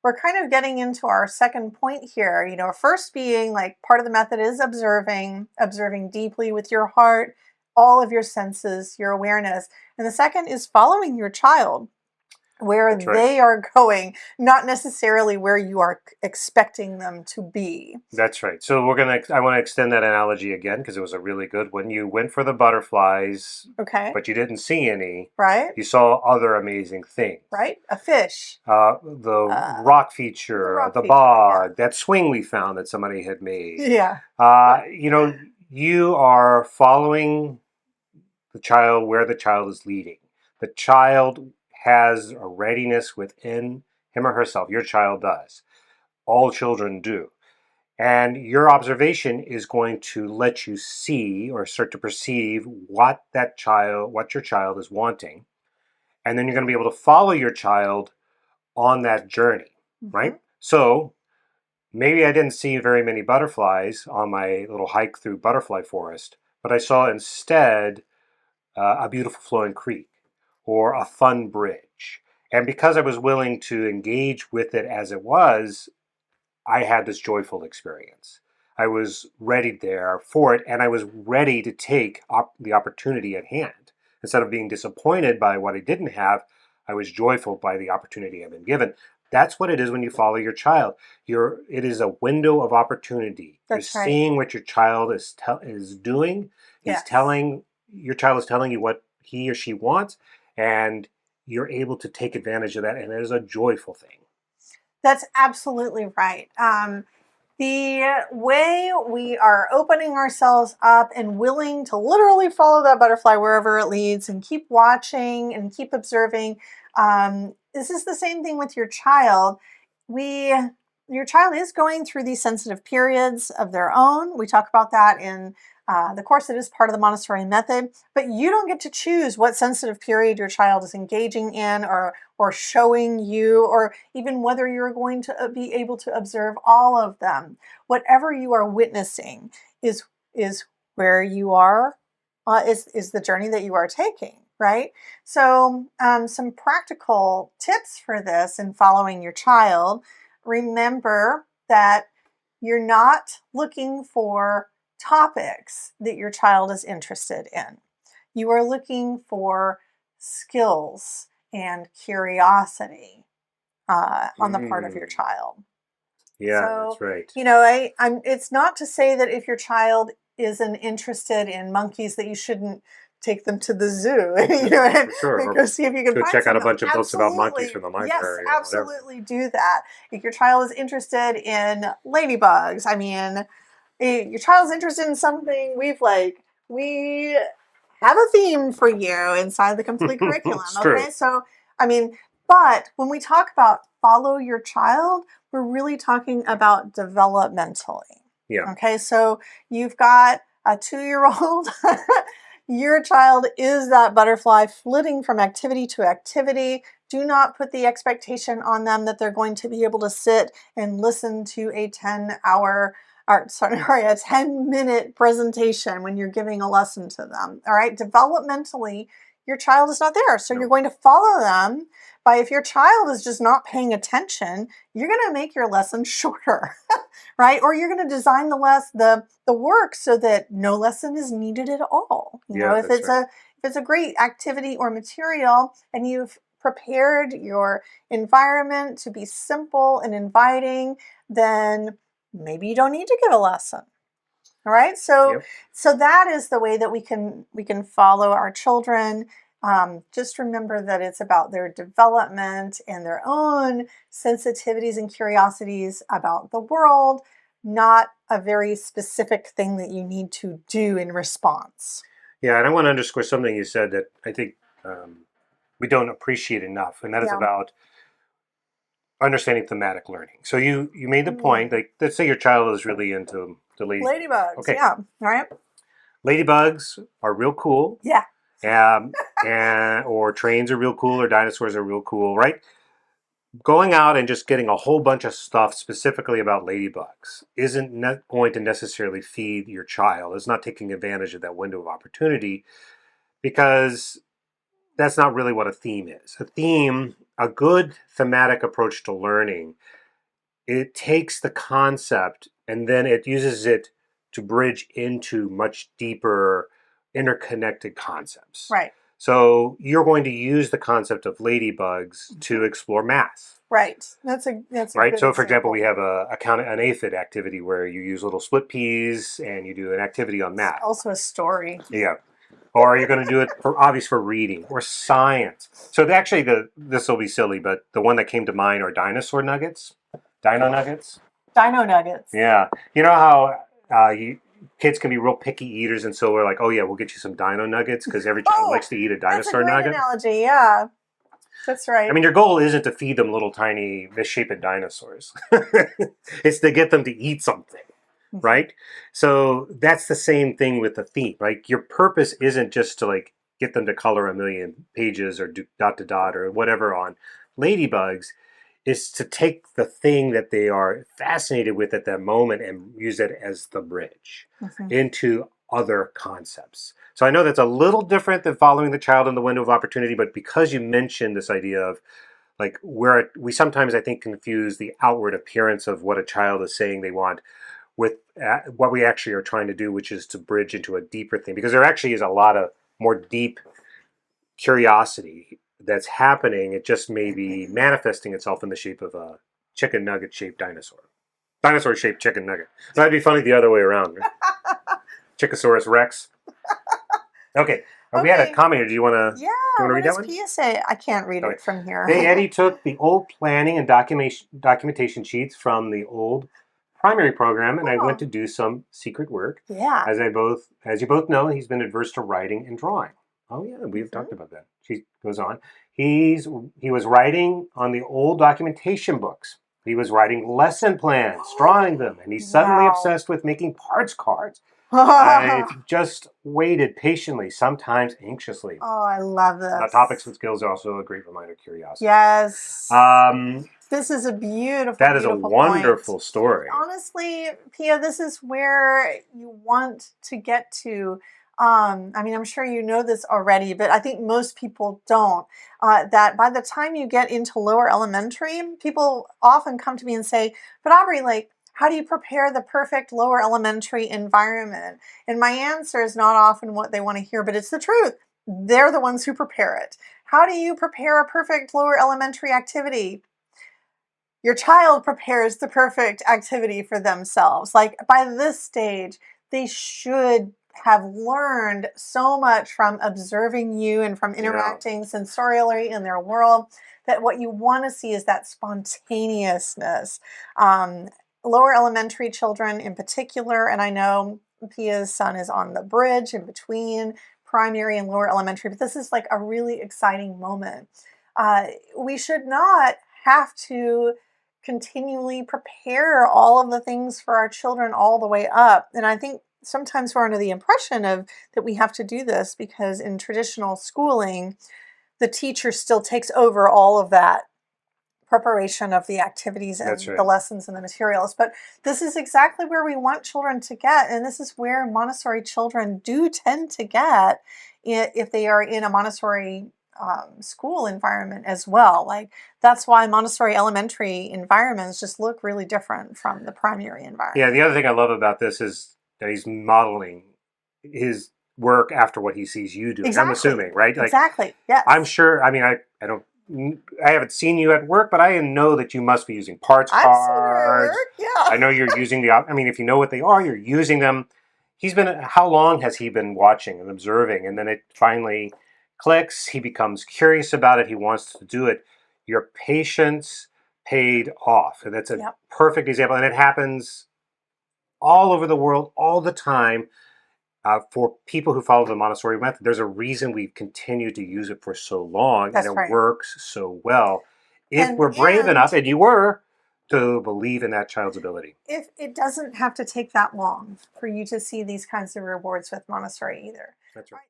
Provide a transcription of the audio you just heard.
we're kind of getting into our second point here. First being like part of the method is observing deeply with your heart, all of your senses, your awareness. And the second is following your child where That's right. they are going, not necessarily where you are expecting them to be. That's right. So I want to extend that analogy again because it was a really good one. You went for the butterflies, Okay. but you didn't see any. Right? You saw other amazing things. Right? A fish. The Uh, rock the feature, rock the feature. Yeah. bog, that swing we found that somebody had made. Yeah. You are following the child where the child is leading. The child has a readiness within him or herself. Your child does. All children do. And your observation is going to let you see or start to perceive what your child is wanting. And then you're going to be able to follow your child on that journey, Mm-hmm. right? So maybe I didn't see very many butterflies on my little hike through butterfly forest, but I saw instead a beautiful flowing creek or a fun bridge. And because I was willing to engage with it as it was, I had this joyful experience. I was ready there for it, and I was ready to take the opportunity at hand. Instead of being disappointed by what I didn't have, I was joyful by the opportunity I've been given. That's what it is when you follow your child. It is a window of opportunity. You're That's right. seeing what your child is doing. Yes. Your child is telling you what he or she wants, and you're able to take advantage of that, and it is a joyful thing. That's absolutely right. The way we are opening ourselves up and willing to literally follow that butterfly wherever it leads and keep watching and keep observing. This is the same thing with your child. Your child is going through these sensitive periods of their own. We talk about that in the course that is part of the Montessori method, but you don't get to choose what sensitive period your child is engaging in or showing you, or even whether you're going to be able to observe all of them. Whatever you are witnessing is where you are, is the journey that you are taking, right? So some practical tips for this in following your child. Remember that you're not looking for topics that your child is interested in. You are looking for skills and curiosity on the part of your Mm. child. Yeah, So, that's right. it's not to say that if your child isn't interested in monkeys that you shouldn't take them to the zoo, No, and for sure. Or go see if you can go find check out a some. bunch of books about monkeys Absolutely. from the Yes, library or whatever. absolutely do that. If your child is interested in ladybugs, your child's interested in something, we have a theme for you inside the complete curriculum. It's true. Okay, so I mean, but when we talk about follow your child, we're really talking about developmentally. Yeah. Okay, so you've got a 2-year old. Your child is that butterfly flitting from activity to activity. Do not put the expectation on them that they're going to be able to sit and listen to a 10-minute presentation when you're giving a lesson to them. All right, developmentally, your child is not there. So you're No. going to follow them by, if your child is just not paying attention, you're going to make your lesson shorter, right? Or you're going to design the work so that no lesson is needed at all. Yeah, If that's it's right. a great activity or material and you've prepared your environment to be simple and inviting, then maybe you don't need to give a lesson. All right, so Yep. that is the way that we can follow our children. Just remember that it's about their development and their own sensitivities and curiosities about the world, not a very specific thing that you need to do in response. Yeah, and I want to underscore something you said that I think we don't appreciate enough, and that is Yeah. about understanding thematic learning. So you made the point, Mm. like let's say your child is really into the ladybugs. Ladybugs, Okay, yeah. All right. ladybugs are real cool, Yeah. or trains are real cool, or dinosaurs are real cool, right? Going out and just getting a whole bunch of stuff specifically about ladybugs isn't going to necessarily feed your child. It's not taking advantage of that window of opportunity because that's not really what a theme is. A theme a good thematic approach to learning, it takes the concept and then it uses it to bridge into much deeper interconnected concepts. Right. So you're going to use the concept of ladybugs to explore math. Right. That's a Right. good So, for example, example. we have an aphid activity where you use little split peas and you do an activity on math. Also a story. Yeah. Or you're going to do it for reading or science. So this will be silly, but the one that came to mind are dinosaur nuggets, dino nuggets. Dino nuggets. Yeah, you know how kids can be real picky eaters, and so we're like, oh yeah, we'll get you some dino nuggets because every child likes to eat a That's a dinosaur great nugget. analogy. Yeah, that's right. I mean, your goal isn't to feed them little tiny misshapen dinosaurs. It's to get them to eat something. Right? So that's the same thing with the theme. Like your purpose isn't just to like get them to color a million pages or do dot to dot or whatever on ladybugs. Is to take the thing that they are fascinated with at that moment and use it as the bridge into other concepts. So I know that's a little different than following the child in the window of opportunity, but because you mentioned this idea of like where we sometimes I think confuse the outward appearance of what a child is saying they want with what we actually are trying to do, which is to bridge into a deeper thing, because there actually is a lot of more deep curiosity that's happening. It just may be manifesting itself in the shape of a chicken nugget shaped dinosaur shaped chicken nugget. That'd be funny the other way around. Right? Chickosaurus Rex. Okay. We had a comment here. Do you want to? Yeah. What What does does Pia say? I can't read it from here. Hey, Eddie took the old planning and documentation sheets from the old primary program, and I went to do some secret work. Yeah. As you both know, he's been adverse to writing and drawing. Oh yeah, we've talked about that. She goes on. He was writing on the old documentation books. He was writing lesson plans, drawing them, and he's suddenly obsessed with making parts cards. I've just waited patiently, sometimes anxiously. Oh, I love this. Now, topics and skills are also a great reminder of curiosity. Yes. This is a beautiful, that is beautiful a wonderful point. Story. Honestly, Pia, this is where you want to get to. I mean, I'm sure you know this already, but I think most people don't. That by the time you get into lower elementary, people often come to me and say, but Aubrey, like, how do you prepare the perfect lower elementary environment? And my answer is not often what they want to hear, but it's the truth. They're the ones who prepare it. How do you prepare a perfect lower elementary activity? Your child prepares the perfect activity for themselves. Like by this stage, they should have learned so much from observing you and from interacting sensorially in their world that what you want to see is that spontaneousness. Lower elementary children in particular, and I know Pia's son is on the bridge in between primary and lower elementary, but this is like a really exciting moment. We should not have to continually prepare all of the things for our children all the way up. And I think sometimes we're under the impression of that we have to do this because in traditional schooling, the teacher still takes over all of that preparation of the activities and the lessons and the materials. But this is exactly where we want children to get. And this is where Montessori children do tend to get if they are in a Montessori school environment as well. Like that's why Montessori elementary environments just look really different from the primary environment. Yeah, the other thing I love about this is that he's modeling his work after what he sees you do. Exactly. I'm assuming, right? Like, exactly. Yes. I'm sure. I mean, I haven't seen you at work, but I know that you must be using parts cards. I've seen your work. Yeah. I know you're using I mean, if you know what they are, you're using them. How long has he been watching and observing? And then it finally clicks. He becomes curious about it. He wants to do it. Your patience paid off. And that's a perfect example. And it happens all over the world, all the time. For people who follow the Montessori method, there's a reason we've continued to use it for so long, and it works so well. If we're brave enough, and you were, to believe in that child's ability. If it doesn't have to take that long for you to see these kinds of rewards with Montessori either. That's right.